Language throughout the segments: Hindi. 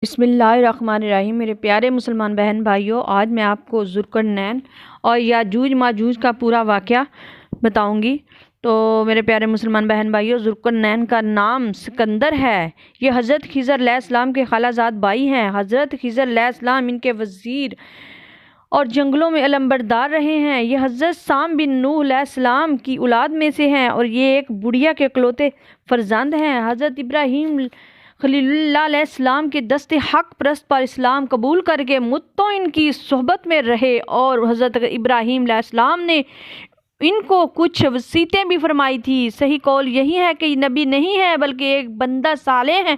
बिस्मिल्लाहिर्रहमानिर्रहीम। मेरे प्यारे मुसलमान बहन भाइयों, आज मैं आपको ज़ुल्करनैन और याजूज माजूज का पूरा वाक़या बताऊंगी। तो मेरे प्यारे मुसलमान बहन भाइयों, ज़ुल्करनैन का नाम सिकंदर है। ये हज़रत खिज़र अलैहिस्सलाम के खालाजाद भाई हैं। हज़रत खिज़र अलैहिस्सलाम इनके वज़ीर और जंगलों में अलंबरदार रहे हैं। ये हज़रत साम बिन नूह अलैहिस्सलाम की औलाद में से हैं और ये एक बुढ़िया के इकलौते फर्जंद हैं। हज़रत इब्राहीम खलीलुल्लाह अलैहिस्सलाम के दस्ते हक परस्त पर इस्लाम कबूल करके मुद्तों इनकी सोहबत में रहे और हज़रत इब्राहीम अलैहिस्सलाम ने इनको कुछ वसीयतें भी फरमाई थी। सही कौल यही है कि नबी नहीं है बल्कि एक बंदा साले हैं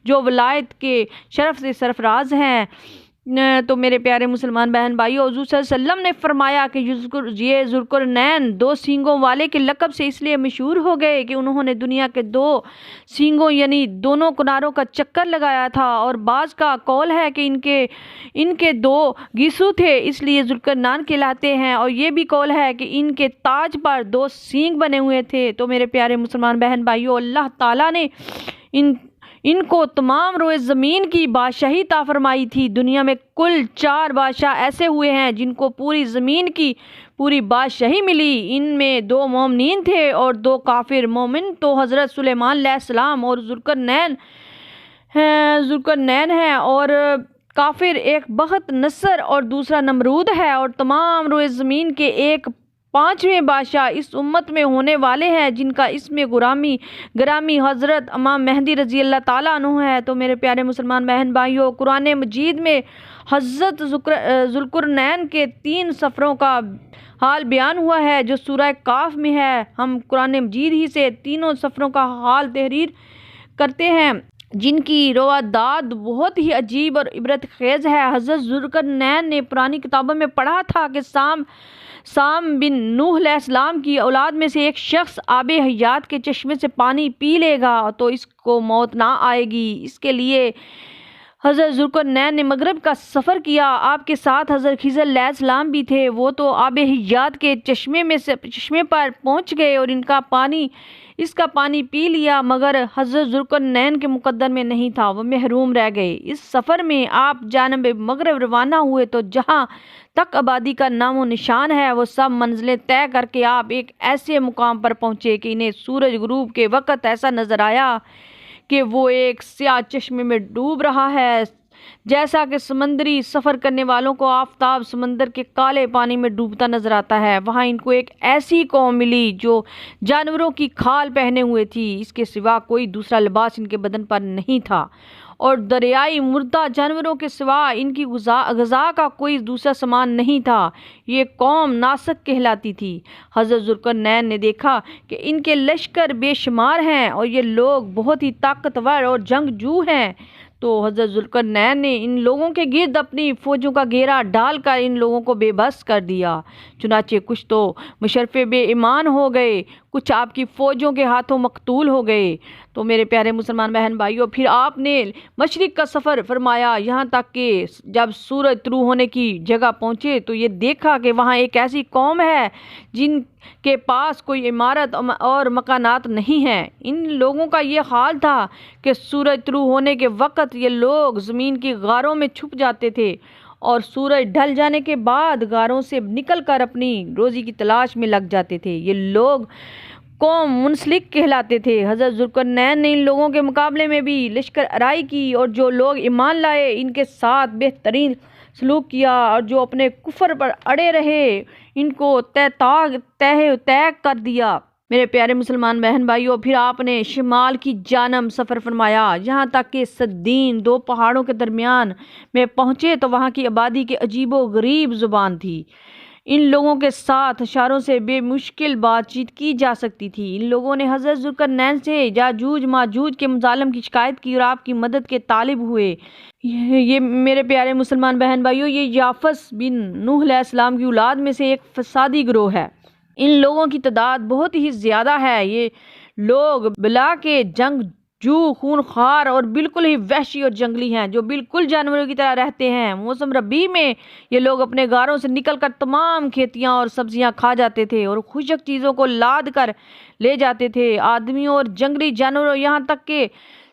जो वलायत के शरफ से सरफराज हैं। तो मेरे प्यारे मुसलमान बहन भाइयों, हुज़ूर सल्लल्लाहु अलैहि वसल्लम ने फरमाया कि ये ज़ुल्करनैन दो सींगों वाले के लक़ब से इसलिए मशहूर हो गए कि उन्होंने दुनिया के दो सींगों यानी दोनों किनारों का चक्कर लगाया था। और बाज़ का कौल है कि इनके दो गिसू थे इसलिए ज़ुल्करनैन कहलाते हैं। और ये भी कौल है कि इनके ताज पर दो सींग बने हुए थे। तो मेरे प्यारे मुसलमान बहन भाइयों, अल्लाह ताला ने इनको तमाम रोए ज़मीन की बादशाही ता फरमाई थी। दुनिया में कुल 4 बादशाह ऐसे हुए हैं जिनको पूरी ज़मीन की पूरी बादशाही मिली। इनमें 2 मोमिनीन थे और 2 काफिर। मोमिन तो हज़रत सुलेमान अलैहिस्सलाम और ज़ुल्करनैन है और काफिर एक बख्त नसर और दूसरा नमरूद है। और तमाम रोए ज़मीन के एक 5वें बादशाह इस उम्मत में होने वाले हैं जिनका इसमें गरामी हज़रत इमाम मेहदी रज़ी अल्लाह ताला अन्हु है। तो मेरे प्यारे मुसलमान बहन भाइयों, कुरान मजीद में हज़रत ज़ुल्करनैन के 3 सफ़रों का हाल बयान हुआ है जो सूरह काफ में है। हम कुरान मजीद ही से तीनों सफ़रों का हाल तहरीर करते हैं जिनकी रवादात बहुत ही अजीब और इबरत खेज़ है। हज़रत ज़ुल्करनैन ने पुरानी किताबों में पढ़ा था कि साम बिन नूह अलैहिस्सलाम की औलाद में से एक शख्स आबे हयात के चश्मे से पानी पी लेगा तो इसको मौत ना आएगी। इसके लिए हज़रत ज़ुल्करनैन ने मगरब का सफ़र किया। आपके साथ हज़रत खिज़र अलैहिस्सलाम भी थे। वो तो आबे हयात के चश्मे पर पहुंच गए और इसका पानी पी लिया, मगर हज़रत ज़ुल्करनैन के मुकद्दर में नहीं था, वो महरूम रह गए। इस सफ़र में आप जानिब मगरब रवाना हुए तो जहाँ तक आबादी का नामो निशान है वो सब मंजिलें तय करके आप एक ऐसे मुकाम पर पहुँचे कि इन्हें सूरज गुरूब के वक़्त ऐसा नज़र आया कि वो एक स्याह चश्मे में डूब रहा है, जैसा कि समंदरी सफ़र करने वालों को आफताब समंदर के काले पानी में डूबता नजर आता है। वहाँ इनको एक ऐसी कौम मिली जो जानवरों की खाल पहने हुए थी, इसके सिवा कोई दूसरा लिबास इनके बदन पर नहीं था और दरियाई मुर्दा जानवरों के सिवा इनकी गज़ा का कोई दूसरा सामान नहीं था। ये कौम नासक कहलाती थी। हज़रत ज़ुल्करनैन ने देखा कि इनके लश्कर बेशुमार हैं और ये लोग बहुत ही ताकतवर और जंगजू हैं। तो हज़रत ज़ुल्करनैन ने इन लोगों के गिर्द अपनी फ़ौजों का घेरा डालकर इन लोगों को बेबस कर दिया। चुनाचे कुछ तो मुशर्रफ़े बेईमान हो गए, कुछ आपकी फ़ौजों के हाथों मकतूल हो गए। तो मेरे प्यारे मुसलमान बहन भाइयों, फिर आपने मशरिक़ का सफ़र फरमाया, यहाँ तक कि जब सूरज तुलू होने की जगह पहुँचे तो ये देखा कि वहाँ एक ऐसी कौम है जिनके पास कोई इमारत और मकानात नहीं हैं। इन लोगों का ये हाल था कि सूरज तुलू होने के वक़्त ये लोग ज़मीन की गारों में छुप जाते थे और सूरज ढल जाने के बाद गारों से निकलकर अपनी रोज़ी की तलाश में लग जाते थे। ये लोग कौम मुंसलिक कहलाते थे। हज़रत ज़ुल्करनैन ने इन लोगों के मुकाबले में भी लश्कर आराई की और जो लोग ईमान लाए इनके साथ बेहतरीन सलूक किया और जो अपने कुफर पर अड़े रहे इनको तय कर दिया। मेरे प्यारे मुसलमान बहन भाइयों, फिर आपने शिमाल की जानब सफ़र फरमाया, यहाँ तक कि सद्दीन 2 पहाड़ों के दरमियान में पहुँचे तो वहाँ की आबादी की अजीबो गरीब ज़ुबान थी। इन लोगों के साथ इशारों से बेमुश्किल बातचीत की जा सकती थी। इन लोगों ने हज़रत ज़ुल्करनैन से याजूज माजूज के मुज़ालम की शिकायत की और आपकी मदद के तालिब हुए। ये मेरे प्यारे मुसलमान बहन भाइयों, ये याफस बिन नूह अलैहिस्सलाम की औलाद में से एक फसादी गिरोह है। इन लोगों की तादाद बहुत ही ज़्यादा है। ये लोग बिला के जंगजू, खूनखार और बिल्कुल ही वहशी और जंगली हैं जो बिल्कुल जानवरों की तरह रहते हैं। मौसम रबी में ये लोग अपने गारों से निकलकर तमाम खेतियां और सब्जियां खा जाते थे और खुशक चीज़ों को लाद कर ले जाते थे। आदमियों और जंगली जानवरों यहाँ तक के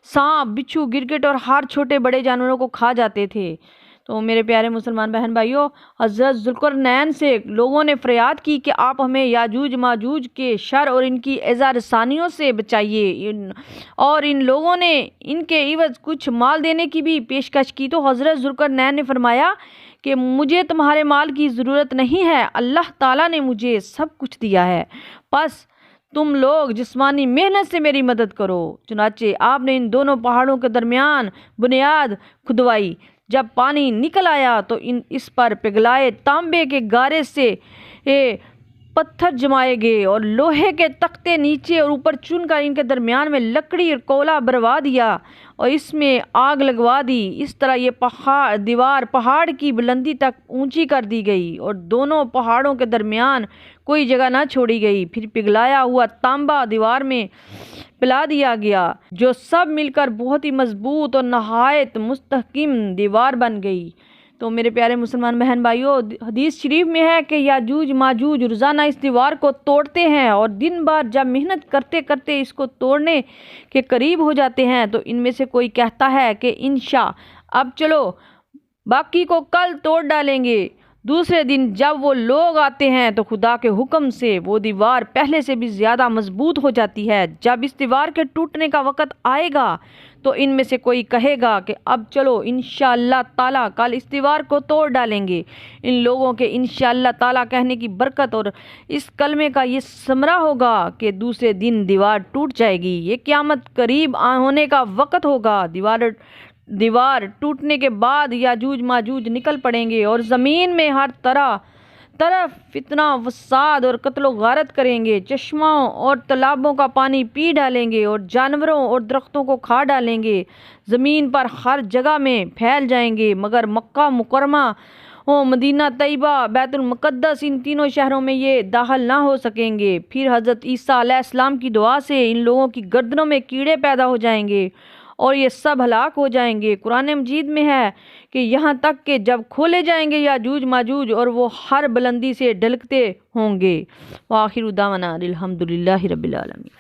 सांप, बिच्छू, गिरगिट और हर छोटे बड़े जानवरों को खा जाते थे। तो मेरे प्यारे मुसलमान बहन भाइयों, हज़रत ज़ुल्करनैन से लोगों ने फरियाद की कि आप हमें याजूज माजूज के शर और इनकी एज़ा रसानियों से बचाइए, और इन लोगों ने इनके इवज़ कुछ माल देने की भी पेशकश की। तो हज़रत ज़ुल्करनैन ने फरमाया कि मुझे तुम्हारे माल की ज़रूरत नहीं है, अल्लाह ताला ने मुझे सब कुछ दिया है, बस तुम लोग जिस्मानी मेहनत से मेरी मदद करो। चुनाचे आपने इन दोनों पहाड़ों के दरमियान बुनियाद खुदवाई। जब पानी निकल आया तो इस पर पिघलाए तांबे के गारे से पत्थर जमाए गए और लोहे के तख्ते नीचे और ऊपर चुनकर इनके दरमियान में लकड़ी और कोयला भरवा दिया और इसमें आग लगवा दी। इस तरह ये दीवार पहाड़ की बुलंदी तक ऊंची कर दी गई और दोनों पहाड़ों के दरमियान कोई जगह ना छोड़ी गई। फिर पिघलाया हुआ तांबा दीवार में पिला दिया गया, जो सब मिलकर बहुत ही मजबूत और नहायत मुस्तहकिम दीवार बन गई। तो मेरे प्यारे मुसलमान बहन भाइयों, हदीस शरीफ में है कि याजूज माजूज रोज़ाना इस दीवार को तोड़ते हैं और दिन भर जब मेहनत करते करते इसको तोड़ने के करीब हो जाते हैं तो इनमें से कोई कहता है कि इंशा अब चलो बाकी को कल तोड़ डालेंगे। दूसरे दिन जब वो लोग आते हैं तो खुदा के हुक्म से वो दीवार पहले से भी ज़्यादा मजबूत हो जाती है। जब इस दीवार के टूटने का वक़्त आएगा तो इनमें से कोई कहेगा कि अब चलो इंशाअल्लाह ताला कल इस दीवार को तोड़ डालेंगे। इन लोगों के इंशाअल्लाह ताला कहने की बरकत और इस कलमे का ये समरा होगा कि दूसरे दिन दीवार टूट जाएगी। ये क़यामत करीब होने का वक़्त होगा। दीवार टूटने के बाद याजूज माजूज निकल पड़ेंगे और ज़मीन में हर तरफ फितना फसाद और कत्लो गारत करेंगे। चश्मों और तालाबों का पानी पी डालेंगे और जानवरों और दरख्तों को खा डालेंगे। ज़मीन पर हर जगह में फैल जाएंगे, मगर मक्का मुकरमा हो, मदीना तैयबा, बैतुल मुक़द्दस, इन तीनों शहरों में ये दाखिल ना हो सकेंगे। फिर हज़रत ईसा अलैहिस्सलाम की दुआ से इन लोगों की गर्दनों में कीड़े पैदा हो जाएंगे और ये सब हलाक हो जाएंगे। कुरान मजीद में है कि यहाँ तक कि जब खोले जाएंगे याजूज माजूज और वो हर बुलंदी से ढलकते होंगे। व आखिर दावाना अल्हम्दुलिल्लाहि रब्बिल आलमीन।